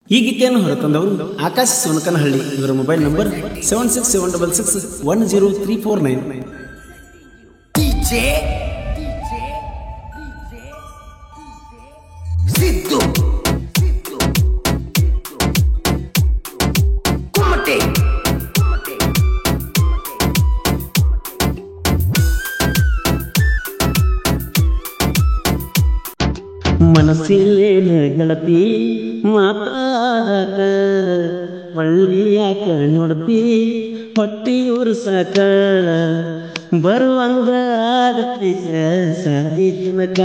ಈ ಗೀತೆಯನ್ನು ಹೊರತಂದವರು ಆಕಾಶ ಸೋನಕನಹಳ್ಳಿ. ಇವರ ಮೊಬೈಲ್ ನಂಬರ್ 7676610349. ಸಿದ್ದು ಕುಮಟೆ ಮನಸ್ಸಿಲ್ಲೇನ ಗೆಳತಿ ಮಾತಾಡಕ ಒಳ್ಳಿಯಾಕ ನೋಡ್ತಿ ಹೊಟ್ಟಿ ಉರ್ಸಾಕ ಬರುವಂಗ ಆಗತ್ತೆ ಸಾರಿ ತನಕ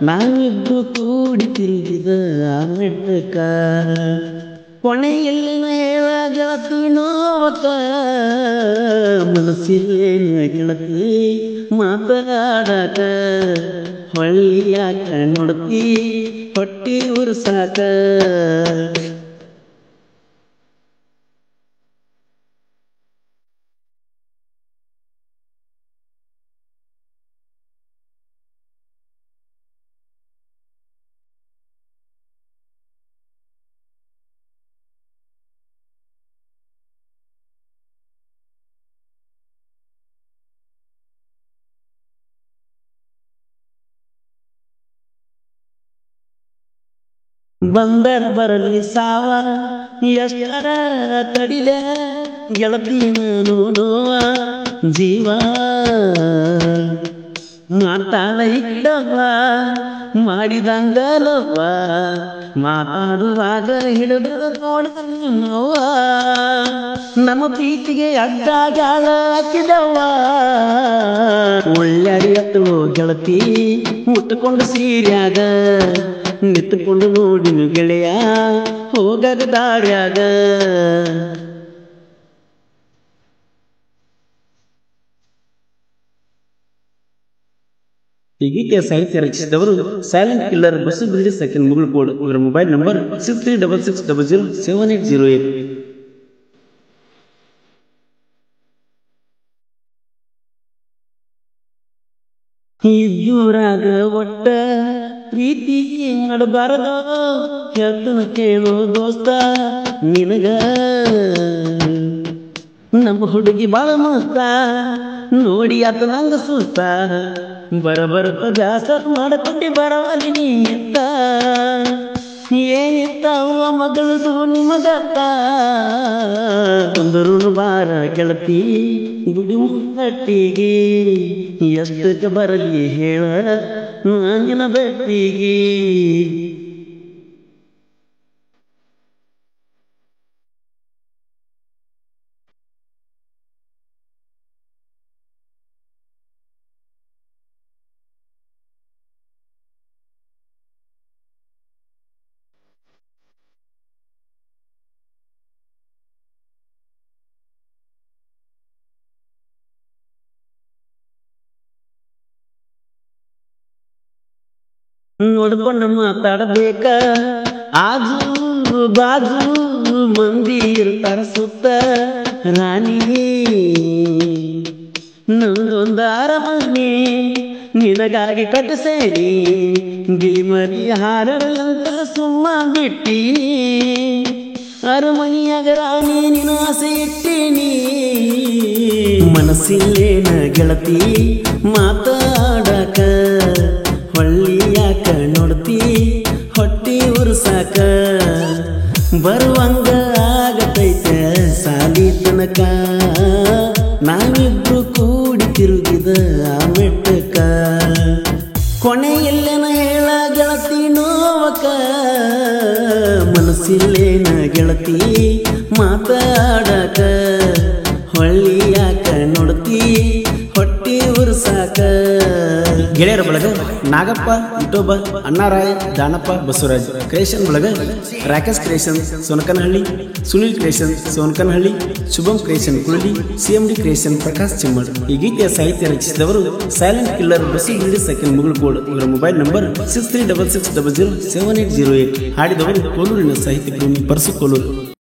ನಾವಿದ್ದು ಕೂಡಿ ತಿರುಗಿದ ಮೆಟ್ಟಕ ಕೊನೆಯಲ್ಲಿನ ಹೇಳ ಗೆಳತಿ ನೋವಕ ಮನಸ್ಸಿಲ್ಲೇನ ಗೆಳತಿ ಮಾತಾಡಕ ಹೊಳ್ಳಿಯಾಕ ನೋಡ್ತಿ ಹೊಟ್ಟಿ ಉರ್ಸಾಕ ಬಂದರ ಬರಲಿ ಸಾವ ಎಷ್ಟರ ತಡಿಲೆ ಗೆಳತಿನ ನೋಡುವ ಜೀವ ಮಾತಾಡ ಹಿಡವ ಮಾಡಿದಂಗ ಲವ್ವ ಮಾತಾಡುವಾಗ ಹಿಡಿದ ನೋಡುವ ನಮ್ಮ ಪ್ರೀತಿಗೆ ಅಡ್ಡಾಗಾಳ ಹಾಕಿದವ್ವ ಒಳ್ಳೆಯತ್ತಳು ಗೆಳತಿ ಮುಟ್ಟುಕೊಂಡು ಸೀರ್ಯಾಗ ನಿಂತುಕೊಂಡು ನೋಡಿನು ಗೆಳೆಯ ಹೋಗದ ದಾರ್ಯಾಗ ಈ ಗೀತೆಯ ಸಾಹಿತ್ಯ ರಚಿಸಿದವರು silent killer Basu Bildi second Mugulkod. ಇವರ ಮೊಬೈಲ್ ನಂಬರ್ 6366007808. ಇದ್ದೂರಾಗ ಒಟ್ಟ ಪ್ರೀತಿ ಮಾಡಬಾರದು ಎದ್ದನ ಕೇಳು ದೋಸ್ತ ನಿನಗ ನಮ್ಮ ಹುಡುಗಿ ಬಾಳ ಮಸ್ತ ನೋಡಿ ಆತ ನಂಗ ಸುಸ್ತ ಬರಬರ ಬ್ಯಾಸರ ಮಾಡಕೊಂಡಿ ಬರವಲ್ಲಿ ನೀ ಎತ್ತ ಏನಿರ್ತಾವ ಮಗಳದು ನಿಮಗತ್ತ ಅಂದರು ಬಾರ ಗೆಳತಿ ಗುಡಿ ಮುಟ್ಟಟ್ಟಿಗೆ ಎಷ್ಟಕ್ಕೆ ಬರಲಿ ಹೇಳ ಅಂಜಿನ ಬೆಟ್ಟಿಗೆ ನೋಡ್ಕೊಂಡು ಮಾತಾಡಬೇಕ ಆಜು ಬಾಜು ಮಂದಿ ಇರ್ತಾರ ಸುತ್ತ ರಾಣಿ ನಂದೊಂದು ಅರಮನೆ ನಿನಗಾಗಿ ಕಟ್ಟಿಸೇನಿ ಗಿರಿಮರಿ ಹಾರಲಂತ ಸುಮ್ಮ ಬಿಟ್ಟಿ ಅರಮನೆಯಾಗ ರಾಣಿ ನೀನು ಆಸೆ ಇಟ್ಟೀನಿ ಮನಸ್ಸಿಲ್ಲೇನ ಗೆಳತಿ ಮಾತಾಡಕ ಹೊಳ್ಳಿಯಾಕ ನೋಡ್ತಿ ಹೊಟ್ಟಿ ಉರ್ಸಾಕ ಬರುವಂಗ ಆಗತೈತೆ ಸಾಲಿ ತನಕ ನಾವಿಬ್ರು ಕೂಡಿ ತಿರುಗಿದ ಮೆಟ್ಟಕ ಕೊನೆಯಲ್ಲೇನ ಹೇಳ ಗೆಳತಿ ನೋವಕ ಮನಸ್ಸಿಲ್ಲೇನ ಗೆಳತಿ ಮಾತಾಡಕ ಹೊಳ್ಳಿಯಾಕ ನೋಡ್ತಿ ಹೊಟ್ಟಿ ಉರ್ಸಾಕ. ಗೆಳೆಯರ ಬಳಗ ನಾಗಪ್ಪ, ಇಟೋಬ, ಅಣ್ಣಾರಾಯ, ದಾನಪ್ಪ, ಬಸವರಾಜ್. ಕ್ರಿಯೇಷನ್ ಬಳಗ Rakesh creation Sonakanahalli, Sunil creation Sonakanahalli, Shubham creation Kulali, CMD creation Prakash Chimmad. ಈ ಗೀತೆಯ ಸಾಹಿತ್ಯ ರಚಿಸಿದವರು silent killer Basu Bildi second Mugulkod. ಇವರ ಮೊಬೈಲ್ ನಂಬರ್ 6366007808. ಹಾಡಿದವರು ಕೋಲೂರಿನ ಸಾಹಿತ್ಯ ಪ್ರೇಮಿ ಪರಸು ಕೋಲೂರು.